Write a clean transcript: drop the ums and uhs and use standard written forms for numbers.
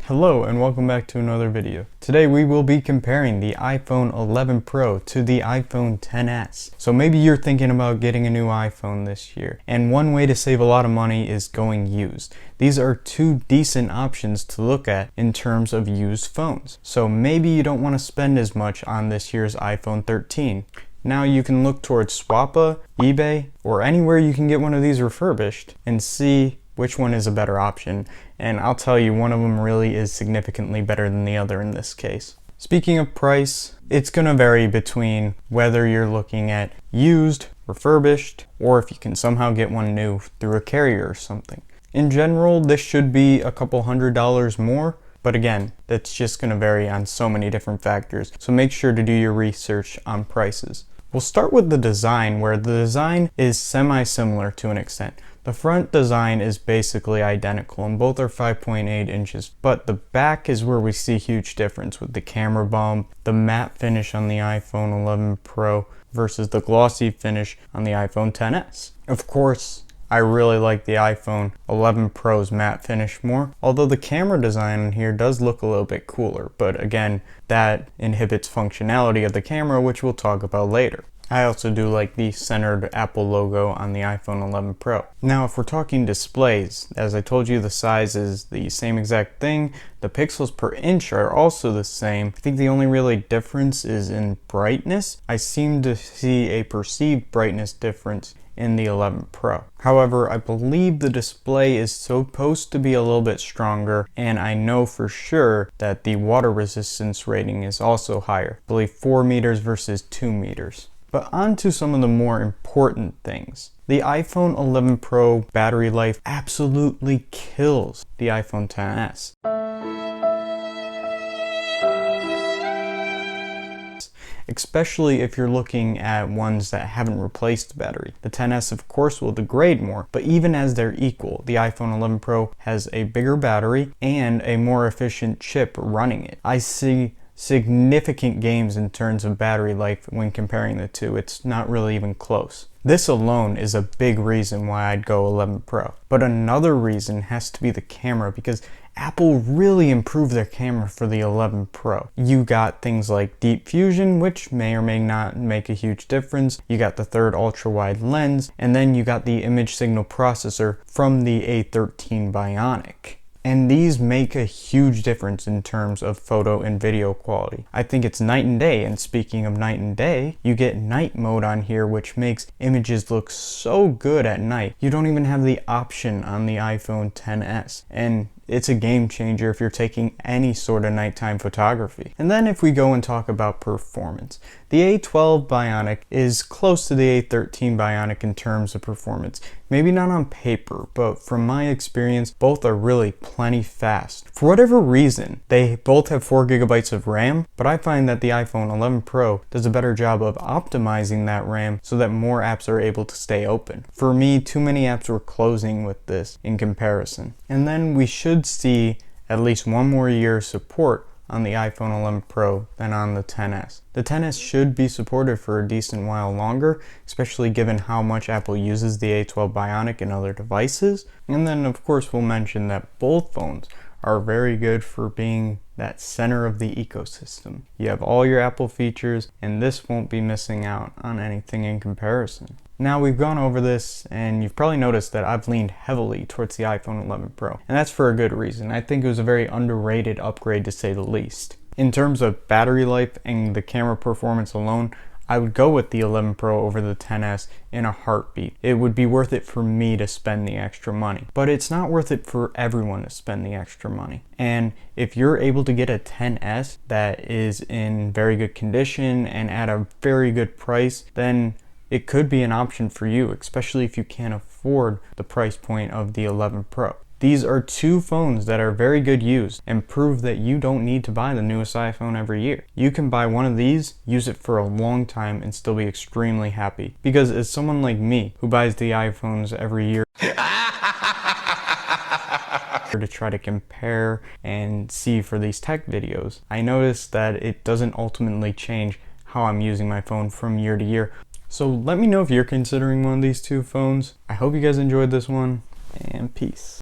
Hello and welcome back to another video. Today we will be comparing the iPhone 11 Pro to the iPhone XS. So maybe you're thinking about getting a new iPhone this year, and one way to save a lot of money is going used. These are two decent options to look at in terms of used phones. So maybe you don't want to spend as much on this year's iPhone 13. Now you can look towards Swappa, eBay, or anywhere you can get one of these refurbished and see which one is a better option, and I'll tell you, one of them really is significantly better than the other in this case. Speaking of price, it's going to vary between whether you're looking at used, refurbished, or if you can somehow get one new through a carrier or something. In general, this should be a couple $100 more, but again, that's just going to vary on so many different factors, so make sure to do your research on prices. We'll start with the design, where the design is semi-similar to an extent. The front design is basically identical and both are 5.8 inches, but the back is where we see huge difference with the camera bump, the matte finish on the iPhone 11 Pro versus the glossy finish on the iPhone XS. Of course, I really like the iPhone 11 Pro's matte finish more, although the camera design in here does look a little bit cooler, but again, that inhibits functionality of the camera, which we'll talk about later. I also do like the centered Apple logo on the iPhone 11 Pro. Now, if we're talking displays, as I told you, the size is the same exact thing. The pixels per inch are also the same. I think the only really difference is in brightness. I seem to see a perceived brightness difference in the 11 Pro. However, I believe the display is supposed to be a little bit stronger, and I know for sure that the water resistance rating is also higher. I believe 4 meters versus 2 meters. But on to some of the more important things. The iPhone 11 Pro battery life absolutely kills the iPhone XS. Especially if you're looking at ones that haven't replaced the battery. The XS of course will degrade more, but even as they're equal, the iPhone 11 Pro has a bigger battery and a more efficient chip running it. I see significant gains in terms of battery life when comparing the two. It's not really even close. This alone is a big reason why I'd go 11 Pro. But another reason has to be the camera, because Apple really improved their camera for the 11 Pro. You got things like Deep Fusion, which may or may not make a huge difference. You got the third ultra-wide lens, and then you got the image signal processor from the A13 Bionic. And these make a huge difference in terms of photo and video quality. I think it's night and day, and speaking of night and day, you get night mode on here, which makes images look so good at night. You don't even have the option on the iPhone XS, and it's a game changer if you're taking any sort of nighttime photography. And then if we go and talk about performance, the A12 Bionic is close to the A13 Bionic in terms of performance. Maybe not on paper, but from my experience, both are really plenty fast. For whatever reason, they both have 4 gigabytes of RAM, but I find that the iPhone 11 Pro does a better job of optimizing that RAM so that more apps are able to stay open. For me, too many apps were closing with this in comparison. And then we should see at least one more year support on the iPhone 11 Pro than on the XS. The XS should be supported for a decent while longer, especially given how much Apple uses the A12 Bionic in other devices. And then of course we'll mention that both phones are very good for being that center of the ecosystem. You have all your Apple features, and this won't be missing out on anything in comparison. Now, we've gone over this, and you've probably noticed that I've leaned heavily towards the iPhone 11 Pro, and that's for a good reason. I think it was a very underrated upgrade, to say the least. In terms of battery life and the camera performance alone, I would go with the 11 Pro over the XS in a heartbeat. It would be worth it for me to spend the extra money, but it's not worth it for everyone to spend the extra money. And if you're able to get a XS that is in very good condition and at a very good price, then it could be an option for you, especially if you can't afford the price point of the 11 Pro. These are two phones that are very good used and prove that you don't need to buy the newest iPhone every year. You can buy one of these, use it for a long time, and still be extremely happy. Because as someone like me, who buys the iPhones every year to try to compare and see for these tech videos, I noticed that it doesn't ultimately change how I'm using my phone from year to year. So let me know if you're considering one of these two phones. I hope you guys enjoyed this one, and peace.